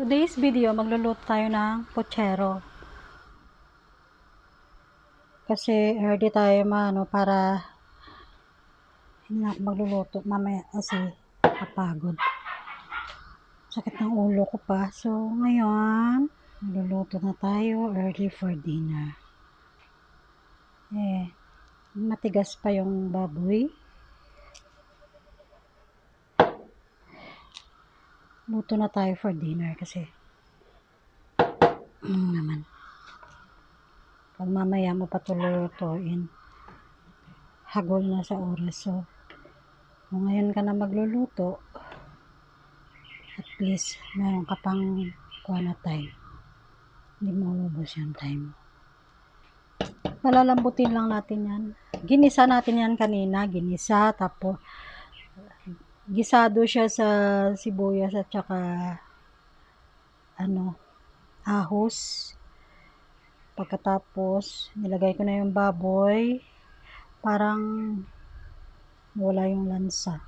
Today's video, magluluto tayo ng puchero. Kasi ready tayo para hindi na ako magluluto mamaya kasi kapagod. Sakit ng ulo ko pa. So, ngayon, magluluto na tayo early for dinner. Matigas pa yung baboy. Luto na tayo for dinner kasi naman. Pag mamaya mo patulutuin, hagol na sa oras. So, kung ngayon ka na magluluto, at least meron ka pang kuha time. Hindi maubos yung time. Palalambutin lang natin yan. Ginisa natin yan kanina. Ginisa, tapos gisado siya sa sibuyas at saka ahos. Pagkatapos, nilagay ko na yung baboy. Parang wala yung lansa.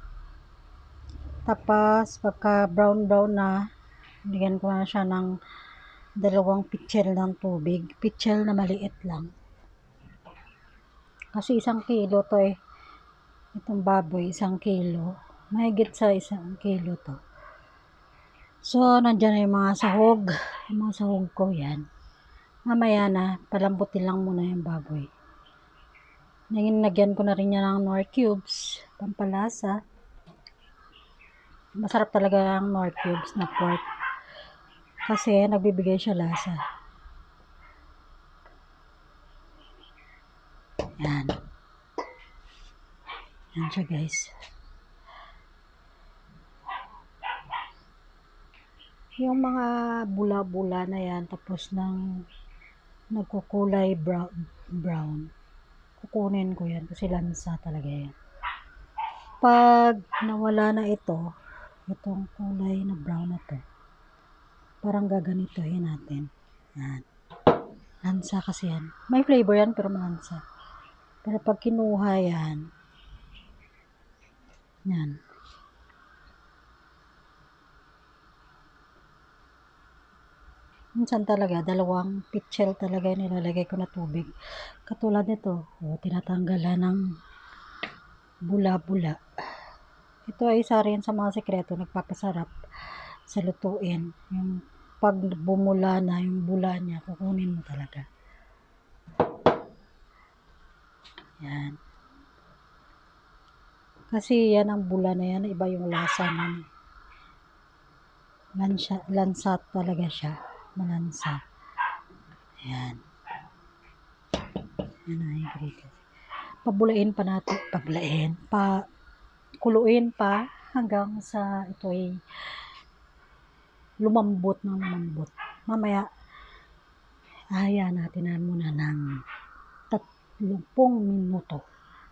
Tapos, pagka brown na, bigyan ko na siya ng 2 pitchel ng tubig. Pitchel na maliit lang. Kasi 1 kilo to Itong baboy, 1 kilo. Mahigit sa 1 kilo to. So, nandyan na yung mga sahog. Yung mga sahog ko yan. Mamaya na, palambutin lang muna yung baboy. Nagyan ko na rin yan ng Knorr cubes. Pampalasa. Masarap talaga ang Knorr cubes na pork. Kasi nagbibigay siya lasa. Yan. Yan siya guys. Yung mga bula-bula na yan, tapos nagkukulay brown. Kukunin ko yan kasi lansa talaga yan. Pag nawala na itong kulay na brown na to, parang gaganitohin natin. Yan. Lansa kasi yan. May flavor yan pero malansa. Pero pag kinuha yan, minsan talaga, 2 pitchel talaga yung nilalagay ko na tubig. Katulad nito, tinatanggalan ng bula-bula. Ito ay isa rin sa mga sekreto, nagpapasarap sa lutuin. Yung pag bumula na yung bula niya, kukunin mo talaga. Yan. Kasi yan ang bula na yan, iba yung lasa nun. Lansa talaga siya. Malansa. Yan. Yan ang ingredients. Pabulain pa natin. Kuluin pa hanggang sa ito ay lumambot. Mamaya, ahayaan natin na muna ng 30 minuto.